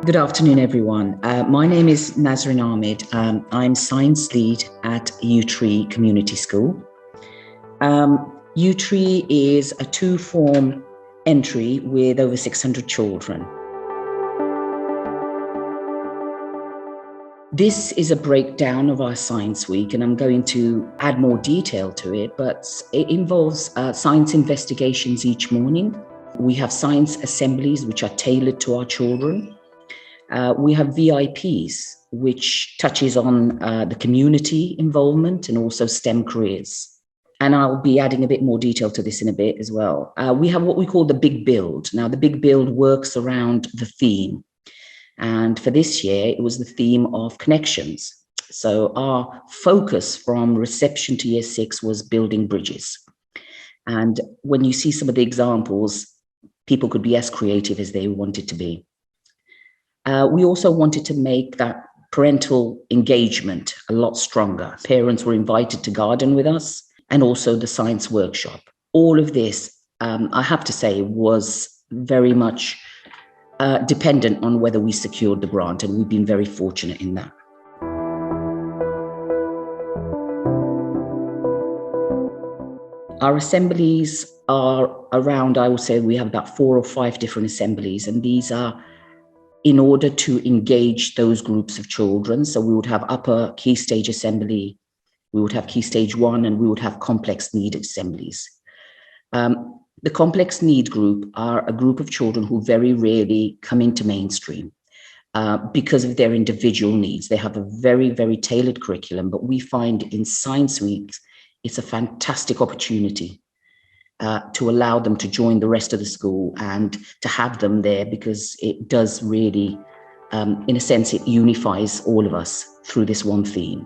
Good afternoon, everyone. My name is Nasrin Ahmed. I'm science lead at Yew Tree Community School. Yew Tree is a two-form entry with over 600 children. This is a breakdown of our Science Week, and I'm going to add more detail to it, but it involves science investigations each morning. We have science assemblies which are tailored to our children. We have VIPs, which touches on the community involvement and also STEM careers. And I'll be adding a bit more detail to this in a bit as well. We have what we call the Big Build. Now, the Big Build works around the theme. And for this year, it was the theme of connections. So our focus from reception to year 6 was building bridges. And when you see some of the examples, people could be as creative as they wanted to be. We also wanted to make that parental engagement a lot stronger. Parents were invited to garden with us, and also the science workshop. All of this, I have to say, was very much dependent on whether we secured the grant, and we've been very fortunate in that. Our assemblies are around, I would say we have about 4 or 5 different assemblies, and these are in order to engage those groups of children. So we would have upper key stage assembly, we would have key stage 1, and we would have complex need assemblies. The complex need group are a group of children who very rarely come into mainstream because of their individual needs. They have a very, very tailored curriculum, but we find in Science Weeks, it's a fantastic opportunity to allow them to join the rest of the school and to have them there, because it does really, in a sense, it unifies all of us through this one theme.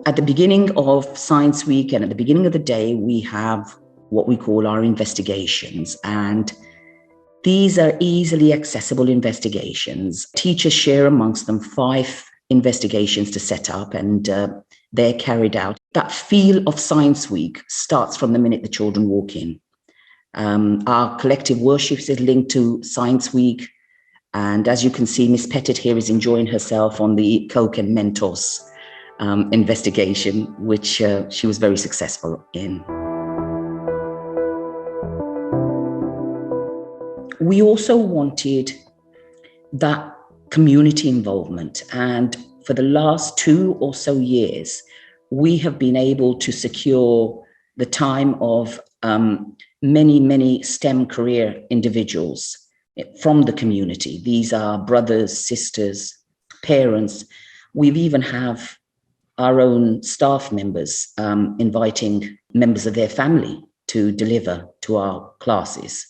At the beginning of Science Week and at the beginning of the day, we have what we call our investigations. And these are easily accessible investigations. Teachers share amongst them 5 investigations to set up, and they're carried out. That feel of Science Week starts from the minute the children walk in. Our collective worship is linked to Science Week. And as you can see, Miss Pettit here is enjoying herself on the Coke and Mentos investigation, which she was very successful in. We also wanted that community involvement, and for the last 2 or so years, we have been able to secure the time of many STEM career individuals from the community. These are brothers, sisters, parents. We've even have our own staff members inviting members of their family to deliver to our classes.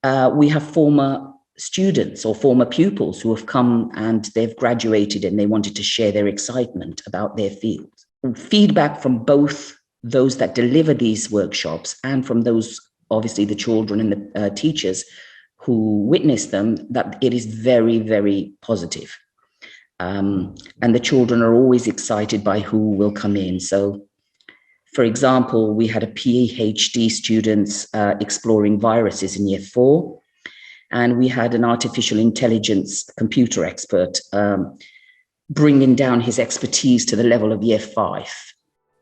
We have former students or former pupils who have come and they've graduated and they wanted to share their excitement about their field. Feedback from both those that deliver these workshops and from those, obviously the children and the teachers who witness them, that it is very, very positive. And the children are always excited by who will come in. So, for example, we had a PhD students exploring viruses in year 4. And we had an artificial intelligence computer expert bringing down his expertise to the level of year 5.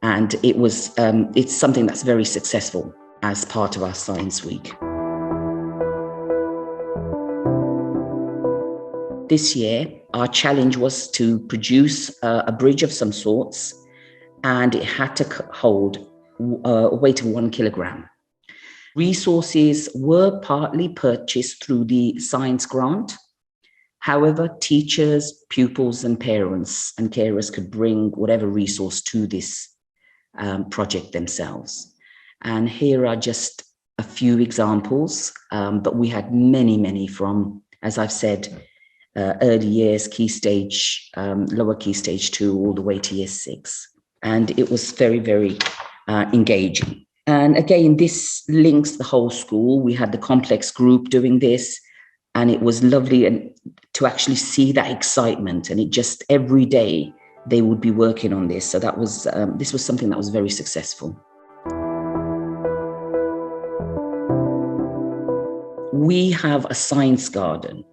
And it's something that's very successful as part of our Science Week. This year, our challenge was to produce a bridge of some sorts, and it had to hold a weight of 1 kilogram. Resources were partly purchased through the science grant. However, teachers, pupils, and parents and carers could bring whatever resource to this project themselves. And here are just a few examples, but we had many from, as I've said, early years, key stage, lower key stage 2, all the way to year 6. And it was very, very engaging. And again, this links the whole school. We had the complex group doing this, and it was lovely and to actually see that excitement. And it just every day they would be working on this. So that was this was something that was very successful. we have a science garden.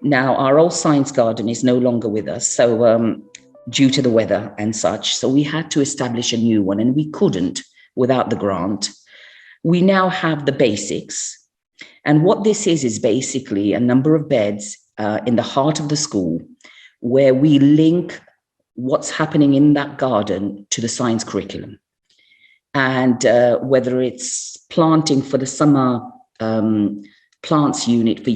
Now, our old science garden is no longer with us, so due to the weather and such, so we had to establish a new one, and we couldn't without the grant. We now have the basics. And what this is basically a number of beds in the heart of the school where we link what's happening in that garden to the science curriculum. And whether it's planting for the summer plants unit for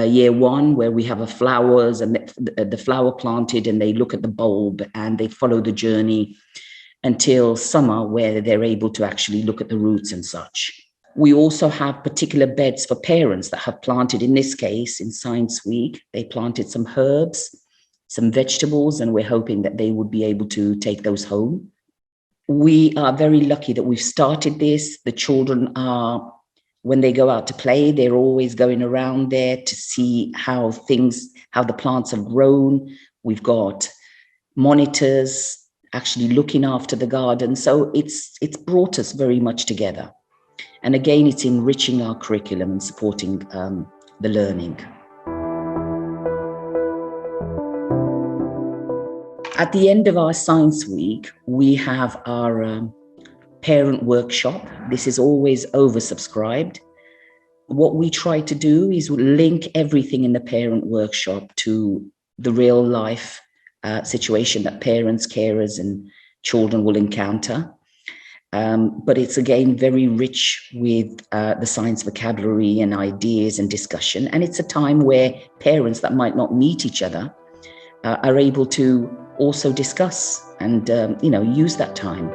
year one, where we have a flowers and the flower planted and they look at the bulb and they follow the journey until summer, where they're able to actually look at the roots and such. We also have particular beds for parents that have planted, in this case, in Science Week, they planted some herbs, some vegetables, and we're hoping that they would be able to take those home. We are very lucky that we've started this. The children are, when they go out to play, they're always going around there to see how the plants have grown. We've got monitors actually looking after the garden. So it's brought us very much together. And again, it's enriching our curriculum and supporting the learning. At the end of our Science Week, we have our parent workshop. This is always oversubscribed. What we try to do is link everything in the parent workshop to the real life situation that parents, carers, and children will encounter. But it's again very rich with the science vocabulary and ideas and discussion. And it's a time where parents that might not meet each other are able to also discuss and use that time.